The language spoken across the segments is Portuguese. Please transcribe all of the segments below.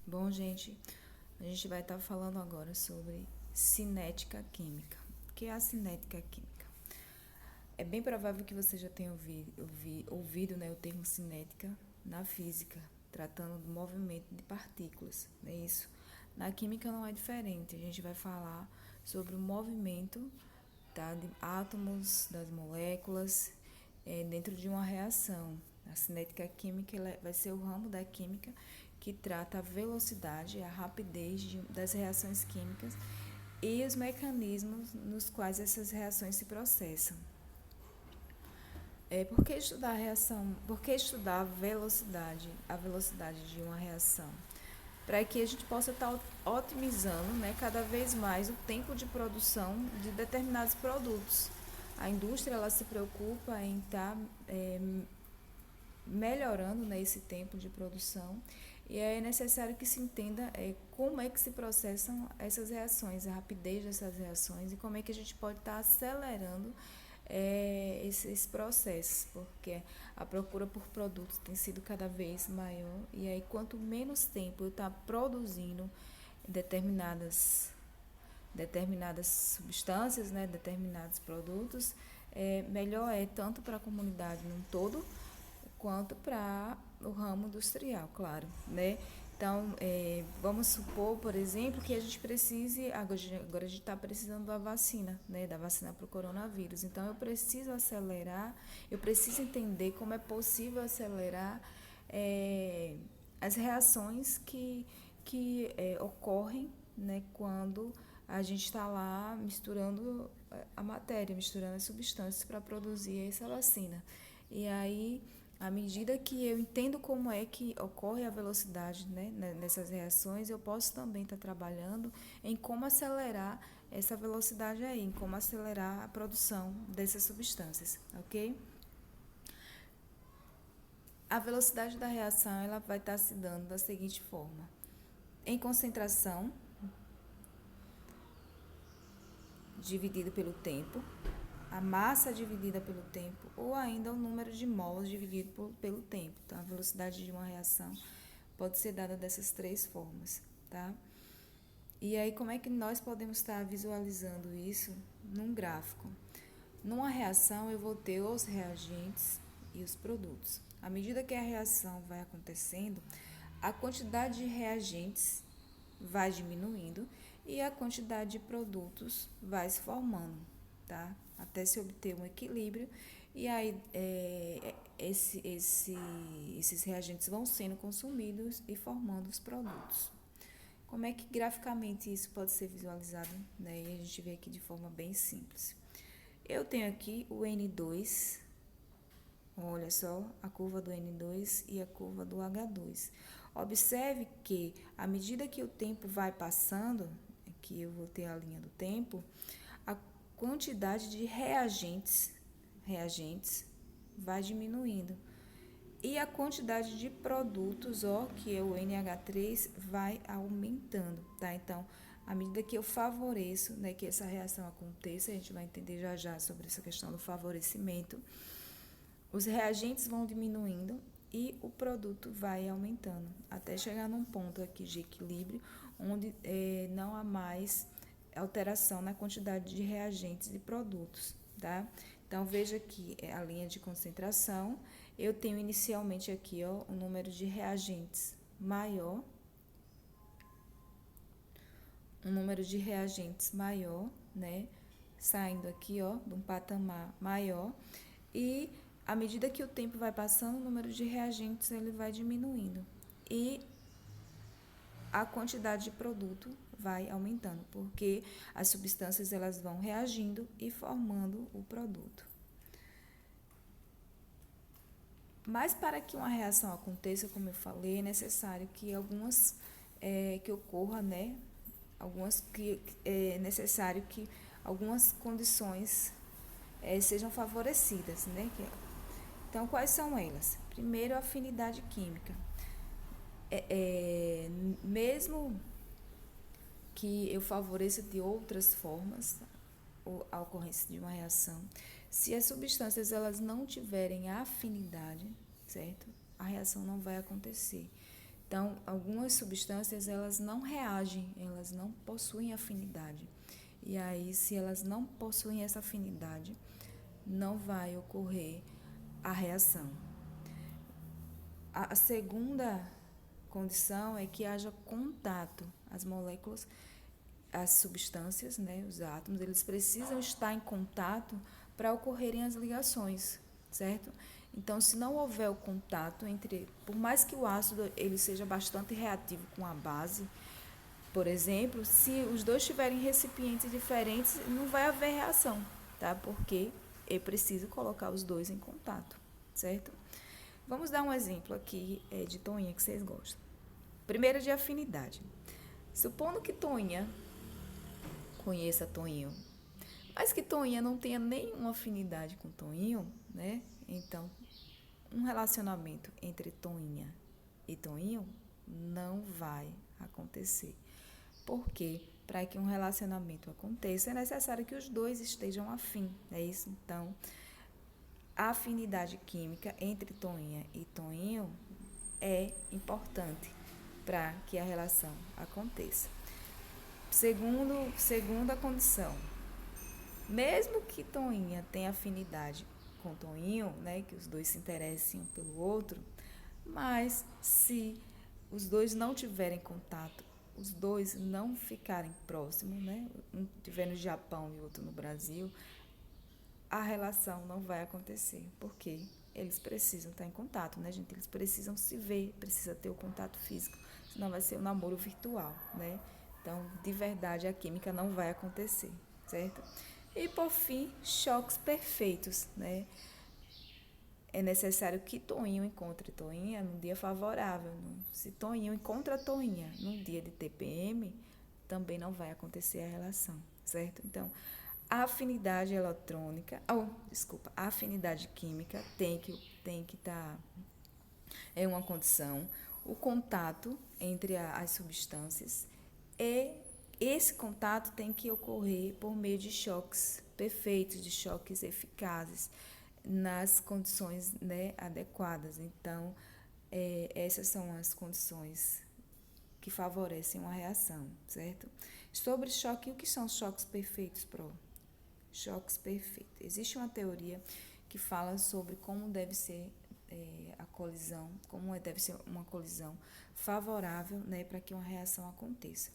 Bom, gente, a gente vai estar falando agora sobre cinética química. O que é a cinética química? É bem provável que você já tenha ouvido, né, o termo cinética na física, tratando do movimento de partículas, não é isso? Na química não é diferente, a gente vai falar sobre o movimento, tá, de átomos, das moléculas, dentro de uma reação. A cinética química vai ser o ramo da química que trata a velocidade, a rapidez das reações químicas e os mecanismos nos quais essas reações se processam. Por que estudar a reação? Por que estudar a velocidade de uma reação? Para que a gente possa estar otimizando, né, cada vez mais o tempo de produção de determinados produtos. A indústria ela se preocupa em estar melhorando, né, esse tempo de produção, e é necessário que se entenda como é que se processam essas reações, a rapidez dessas reações e como é que a gente pode estar acelerando esses processos, porque a procura por produtos tem sido cada vez maior, e aí quanto menos tempo eu estar produzindo determinadas substâncias, né, determinados produtos, melhor é tanto para a comunidade num todo quanto para o ramo industrial, claro, né? Então, vamos supor, por exemplo, que a gente precise, agora a gente está precisando da vacina, né? Da vacina para o coronavírus. Então, eu preciso acelerar, eu preciso entender como é possível acelerar as reações que ocorrem, né? Quando a gente está lá misturando a matéria, misturando as substâncias para produzir essa vacina. E aí, à medida que eu entendo como é que ocorre a velocidade, né, nessas reações, eu posso também estar trabalhando em como acelerar essa velocidade aí, em como acelerar a produção dessas substâncias, ok? A velocidade da reação ela vai estar se dando da seguinte forma: em concentração dividido pelo tempo, a massa dividida pelo tempo, ou ainda o número de mols dividido pelo tempo. Então, a velocidade de uma reação pode ser dada dessas três formas, tá? E aí, como é que nós podemos estar visualizando isso num gráfico? Numa reação, eu vou ter os reagentes e os produtos. À medida que a reação vai acontecendo, a quantidade de reagentes vai diminuindo e a quantidade de produtos vai se formando, tá? Até se obter um equilíbrio, e aí esses reagentes vão sendo consumidos e formando os produtos. Como é que graficamente isso pode ser visualizado, né? E a gente vê aqui de forma bem simples. Eu tenho aqui o N2, olha só, a curva do N2 e a curva do H2. Observe que, à medida que o tempo vai passando, aqui eu vou ter a linha do tempo, a quantidade de reagentes vai diminuindo. E a quantidade de produtos, ó, que é o NH3, vai aumentando, tá? Então, à medida que eu favoreço, né, que essa reação aconteça, a gente vai entender já já sobre essa questão do favorecimento, os reagentes vão diminuindo e o produto vai aumentando, até chegar num ponto aqui de equilíbrio, onde não há mais alteração na quantidade de reagentes e produtos, tá? Então, veja aqui a linha de concentração. Eu tenho inicialmente aqui, ó, um número de reagentes maior, né? Saindo aqui, ó, de um patamar maior. E à medida que o tempo vai passando, o número de reagentes ele vai diminuindo. E a quantidade de produto vai aumentando, porque as substâncias elas vão reagindo e formando o produto. Mas para que uma reação aconteça, como eu falei, é necessário que que ocorra, né? É necessário que algumas condições sejam favorecidas, né? Então, quais são elas? Primeiro, a afinidade química. Mesmo que eu favoreça de outras formas a ocorrência de uma reação, se as substâncias elas não tiverem afinidade, certo? A reação não vai acontecer. Então, algumas substâncias, elas não reagem, elas não possuem afinidade. E aí, se elas não possuem essa afinidade, não vai ocorrer a reação. A segunda condição é que haja contato. As moléculas, as substâncias, né, os átomos, eles precisam estar em contato para ocorrerem as ligações, certo? Então, se não houver o contato entre, por mais que o ácido ele seja bastante reativo com a base, por exemplo, se os dois tiverem recipientes diferentes, não vai haver reação, tá? Porque é preciso colocar os dois em contato, certo? Vamos dar um exemplo aqui de toinha que vocês gostam. Primeiro, de afinidade. Supondo que toinha conheça toinho, mas que toinha não tenha nenhuma afinidade com toinho, né? Então, um relacionamento entre toinha e toinho não vai acontecer. Porque para que um relacionamento aconteça é necessário que os dois estejam afim, é isso? Então, a afinidade química entre toinha e toinho é importante para que a relação aconteça. Segunda condição, mesmo que toinha tenha afinidade com toinho, né, que os dois se interessem um pelo outro, mas se os dois não tiverem contato, os dois não ficarem próximos, né, um estiver no Japão e outro no Brasil, a relação não vai acontecer, porque eles precisam estar em contato, né, gente? Eles precisam se ver, precisa ter o contato físico, senão vai ser um namoro virtual, né? Então, de verdade, a química não vai acontecer, certo? E, por fim, choques perfeitos, né? É necessário que Toinho encontre Toinha num dia favorável. Se Toinho encontra Toinha num dia de TPM, também não vai acontecer a relação, certo? Então, a afinidade eletrônica, a afinidade química tem que estar, é uma condição. O contato entre as substâncias, e esse contato tem que ocorrer por meio de choques perfeitos, de choques eficazes, nas condições, né, adequadas. Então, essas são as condições que favorecem uma reação, certo? Sobre choque, o que são choques perfeitos, Pro? Choques perfeitos. Existe uma teoria que fala sobre como deve ser a colisão, deve ser uma colisão favorável, né, para que uma reação aconteça.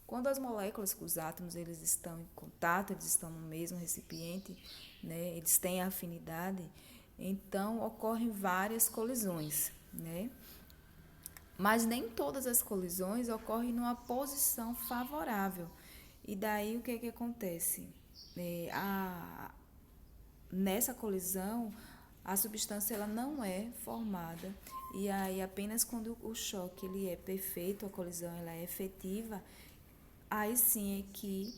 Quando as moléculas, os átomos, eles estão em contato, eles estão no mesmo recipiente, né, eles têm afinidade, então ocorrem várias colisões, né? Mas nem todas as colisões ocorrem numa posição favorável. E daí o que acontece? Nessa colisão, a substância ela não é formada, e aí apenas quando o choque ele é perfeito, a colisão ela é efetiva, aí sim é que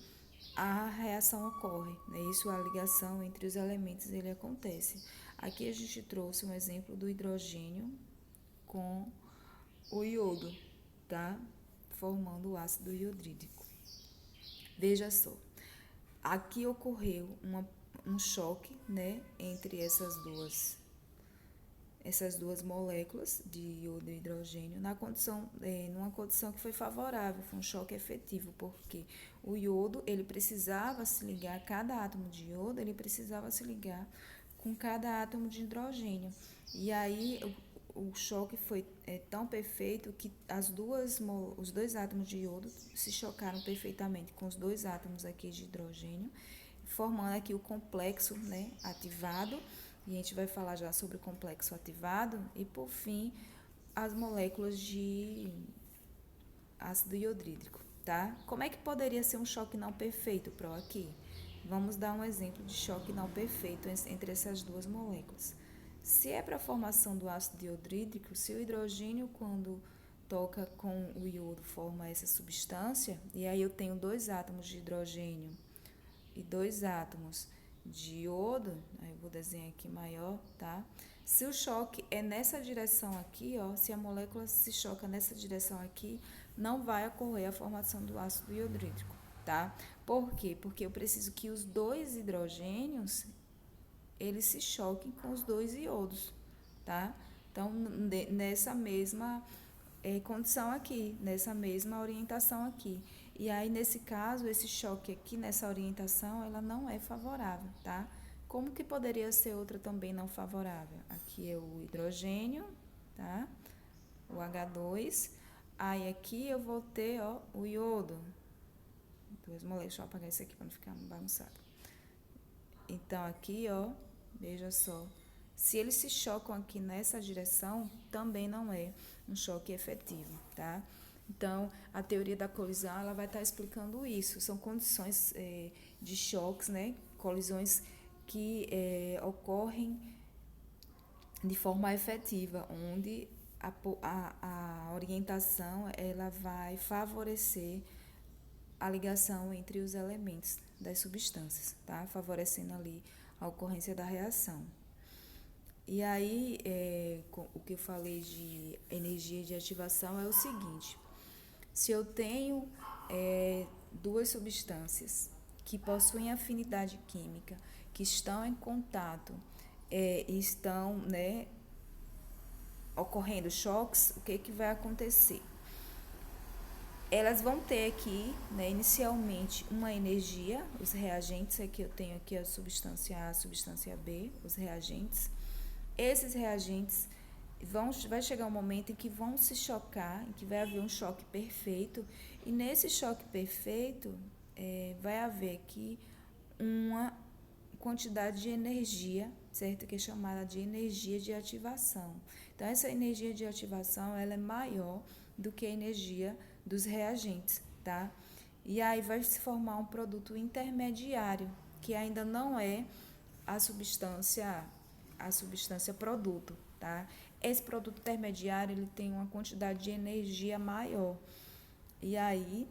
a reação ocorre, né? Isso, a ligação entre os elementos ele acontece. Aqui a gente trouxe um exemplo do hidrogênio com o iodo, tá? Formando o ácido iodrídico. Veja só, aqui ocorreu um choque, né, entre essas duas moléculas de iodo e hidrogênio numa condição que foi favorável, foi um choque efetivo, porque o iodo ele precisava se ligar, cada átomo de iodo ele precisava se ligar com cada átomo de hidrogênio. E aí o choque foi tão perfeito que os dois átomos de iodo se chocaram perfeitamente com os dois átomos aqui de hidrogênio, formando aqui o complexo, né, ativado, e a gente vai falar já sobre o complexo ativado, e por fim, as moléculas de ácido iodrídrico, tá? Como é que poderia ser um choque não perfeito, Pro, aqui? Vamos dar um exemplo de choque não perfeito entre essas duas moléculas. Se é para a formação do ácido iodrídrico, se o hidrogênio, quando toca com o iodo, forma essa substância, e aí eu tenho dois átomos de hidrogênio e dois átomos de iodo, aí eu vou desenhar aqui maior, tá? Se o choque é nessa direção aqui, ó, se a molécula se choca nessa direção aqui, não vai ocorrer a formação do ácido iodrídrico, tá? Por quê? Porque eu preciso que os dois hidrogênios eles se choquem com os dois iodos, tá? Então, nessa mesma condição aqui, nessa mesma orientação aqui. E aí, nesse caso, esse choque aqui, nessa orientação, ela não é favorável, tá? Como que poderia ser outra também não favorável? Aqui é o hidrogênio, tá? O H2. Aí aqui eu vou ter, ó, o iodo. Duas moléculas, deixa eu apagar isso aqui para não ficar bagunçado. Então, aqui, ó, veja só. Se eles se chocam aqui nessa direção, também não é um choque efetivo, tá? Então, a teoria da colisão, ela vai estar explicando isso. São condições de choques, né? Colisões que ocorrem de forma efetiva, onde a orientação, ela vai favorecer a ligação entre os elementos das substâncias, tá? Favorecendo ali a ocorrência da reação. E aí, o que eu falei de energia de ativação é o seguinte: se eu tenho duas substâncias que possuem afinidade química, que estão em contato, estão, né, ocorrendo choques, o que vai acontecer? Elas vão ter aqui, né, inicialmente, uma energia, os reagentes, aqui eu tenho aqui a substância A, a substância B, os reagentes. Esses reagentes vai chegar um momento em que vão se chocar, em que vai haver um choque perfeito, e nesse choque perfeito vai haver aqui uma quantidade de energia, certo? Que é chamada de energia de ativação. Então, essa energia de ativação, ela é maior do que a energia dos reagentes, tá? E aí vai se formar um produto intermediário, que ainda não é a substância produto, tá? Esse produto intermediário, ele tem uma quantidade de energia maior. E aí,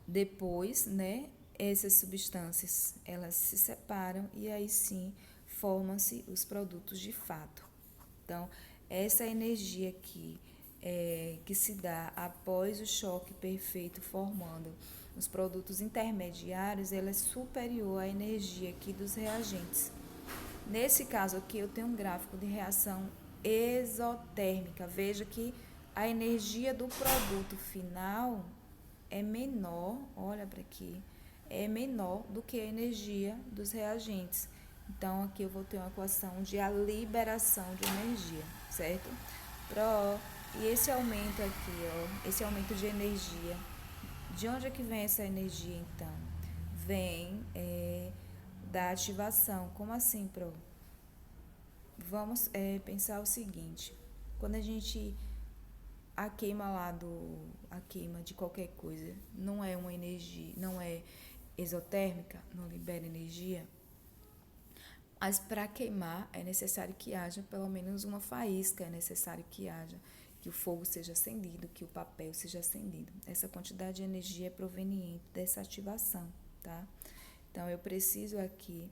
depois, né, essas substâncias, elas se separam e aí sim formam-se os produtos de fato. Então, essa energia aqui que se dá após o choque perfeito formando os produtos intermediários, ela é superior à energia aqui dos reagentes. Nesse caso aqui, eu tenho um gráfico de reação exotérmica. Veja que a energia do produto final é menor, olha para aqui, é menor do que a energia dos reagentes. Então, aqui eu vou ter uma equação de a liberação de energia, certo? E esse aumento aqui, ó, esse aumento de energia, de onde é que vem essa energia, então? Vem da ativação. Como assim, Pro? Vamos pensar o seguinte: quando a gente a queima de qualquer coisa não é uma energia, não é exotérmica, não libera energia, mas para queimar é necessário que haja pelo menos uma faísca, é necessário que o fogo seja acendido, que o papel seja acendido. Essa quantidade de energia é proveniente dessa ativação, tá? Então, eu preciso aqui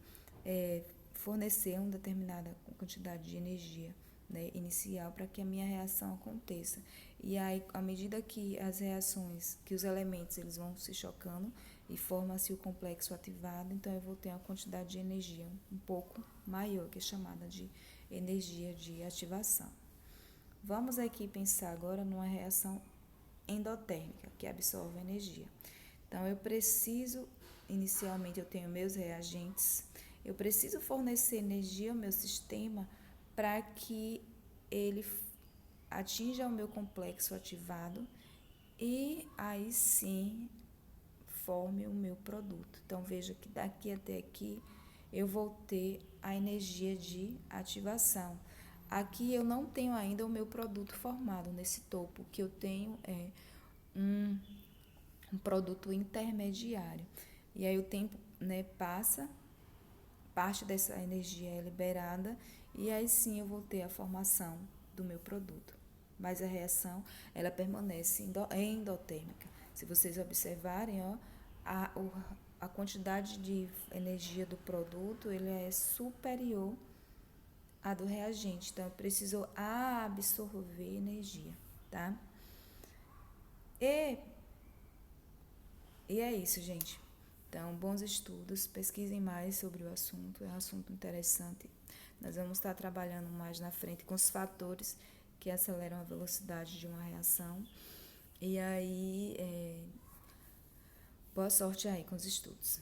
fornecer uma determinada quantidade de energia, né, inicial para que a minha reação aconteça. E aí, à medida que as reações, que os elementos eles vão se chocando e forma-se o complexo ativado, então eu vou ter uma quantidade de energia um pouco maior, que é chamada de energia de ativação. Vamos aqui pensar agora numa reação endotérmica, que absorve energia. Então, eu preciso, inicialmente eu tenho meus reagentes, eu preciso fornecer energia ao meu sistema para que ele atinja o meu complexo ativado e aí sim forme o meu produto. Então, veja que daqui até aqui eu vou ter a energia de ativação. Aqui eu não tenho ainda o meu produto formado nesse topo, o que eu tenho é um produto intermediário. E aí o tempo, né, passa, parte dessa energia é liberada e aí sim eu vou ter a formação do meu produto. Mas a reação, ela permanece endotérmica. Se vocês observarem, ó, a quantidade de energia do produto, ele é superior à do reagente. Então, eu preciso absorver energia, tá? E é isso, gente. Então, bons estudos, pesquisem mais sobre o assunto, é um assunto interessante. Nós vamos estar trabalhando mais na frente com os fatores que aceleram a velocidade de uma reação. E aí, boa sorte aí com os estudos.